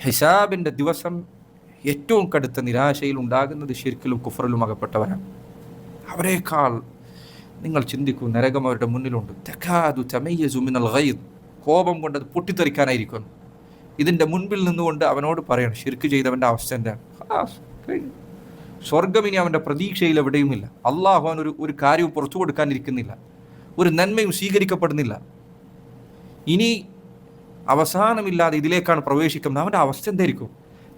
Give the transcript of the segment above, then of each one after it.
ഹിസാബിൻ്റെ ദിവസം ഏറ്റവും കടുത്ത നിരാശയിൽ ഉണ്ടാകുന്നത് ശിർക്കിലും കുഫറിലും അകപ്പെട്ടവരാണ്. അവരെക്കാൾ നിങ്ങൾ ചിന്തിക്കൂ, നരകം അവരുടെ മുന്നിലുണ്ട്. തകാദു തമയ്യസു മിനൽ ഗൈദ്, കോപം കൊണ്ട് അത് പൊട്ടിത്തെറിക്കാനായിരിക്കുന്നു. ഇതിൻ്റെ മുൻപിൽ നിന്നുകൊണ്ട് അവനോട് പറയണം, ശിർക്ക് ചെയ്തവൻ്റെ അവസ്ഥ എന്താണ്? സ്വർഗം ഇനി അവൻ്റെ പ്രതീക്ഷയിൽ എവിടെയുമില്ല. അള്ളാഹു അവൻ ഒരു കാര്യവും പുറത്തു കൊടുക്കാനിരിക്കുന്നില്ല, ഒരു നന്മയും സ്വീകരിക്കപ്പെടുന്നില്ല. ഇനി അവസാനമില്ലാതെ ഇതിലേക്കാണ് പ്രവേശിക്കുന്നത്. അവൻ്റെ അവസ്ഥ എന്തായിരിക്കും?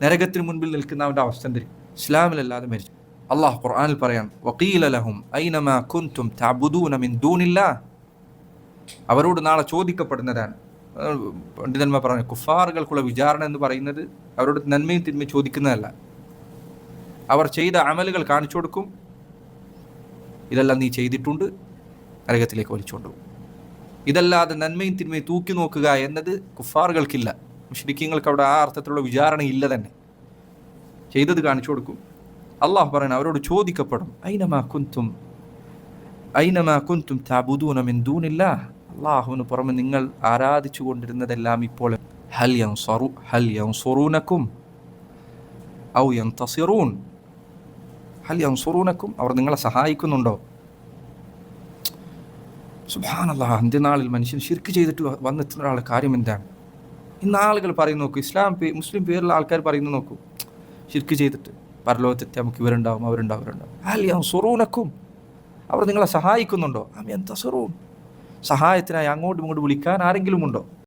നരകത്തിന് മുൻപിൽ നിൽക്കുന്ന അവൻ്റെ അവസ്ഥ എന്തായിരിക്കും? ഇസ്ലാമിലല്ലാതെ മരിച്ചു. അള്ളാഹു ഖുർആനിൽ പറയാൻ, വഖീല ലഹും ഐനമാ കുൻതും തഅബുദൂന മിൻ ദൂനില്ലാഹ്, അവരോട് നാളെ ചോദിക്കപ്പെടുന്നതാണ്. പണ്ഡിതന്മാർ പറഞ്ഞു, കുഫാറുകൾക്കുള്ള വിചാരണ എന്ന് പറയുന്നത് അവരോട് നന്മയും തിന്മയും ചോദിക്കുന്നതല്ല, അവർ ചെയ്ത അമലുകൾ കാണിച്ചു കൊടുക്കും. ഇതെല്ലാം നീ ചെയ്തിട്ടുണ്ട്, നരകത്തിലേക്ക് വലിച്ചുകൊണ്ടുപോകും. ഇതല്ലാതെ നന്മയും തിന്മയും തൂക്കി നോക്കുക എന്നത് കുഫാറുകൾക്കില്ല, മുശ്രിക്കീങ്ങൾക്ക് അവിടെ ആ അർത്ഥത്തിലുള്ള വിചാരണ ഇല്ല തന്നെ. ചെയ്തത് കാണിച്ചു കൊടുക്കും. അള്ളാഹു പറയുന്നത് അവരോട് ചോദിക്കപ്പെടും, ഐനമാ കുൻതും തഅബുദൂന മിൻ ദൂനില്ലാഹ്, അള്ളാഹുവിന് പുറമെ നിങ്ങൾ ആരാധിച്ചു കൊണ്ടിരുന്നതെല്ലാം ഇപ്പോൾ ഹൽ യൻസുറൂനക്കും ഔ യൻതസിറൂൻ, ഹൽ യൻസുറൂനക്കും, അവർ നിങ്ങളെ സഹായിക്കുന്നുണ്ടോ? സുബ്ഹാനല്ലാഹ്, അന്ത്യനാളിൽ മനുഷ്യൻ ശിർക്ക് ചെയ്തിട്ട് വന്നെത്തുന്ന ഒരാളുടെ കാര്യം എന്താണ്? ഇന്ന് ആളുകൾ പറയുന്നു നോക്കൂ, മുസ്ലിം പേരുള്ള ആൾക്കാർ പറയുന്നു നോക്കൂ, ശിർക്ക് ചെയ്തിട്ട് പരലോകത്തെത്തി നമുക്ക് ഇവരുണ്ടാവും അവരുണ്ടാവും. ഹൽ യൻസുറൂനക്കും, അവർ നിങ്ങളെ സഹായിക്കുന്നുണ്ടോ? അം യൻതസിറൂൻ, സഹായത്തിനായി അങ്ങോട്ടും ഇങ്ങോട്ടും വിളിക്കാൻ ആരെങ്കിലും ഉണ്ടോ?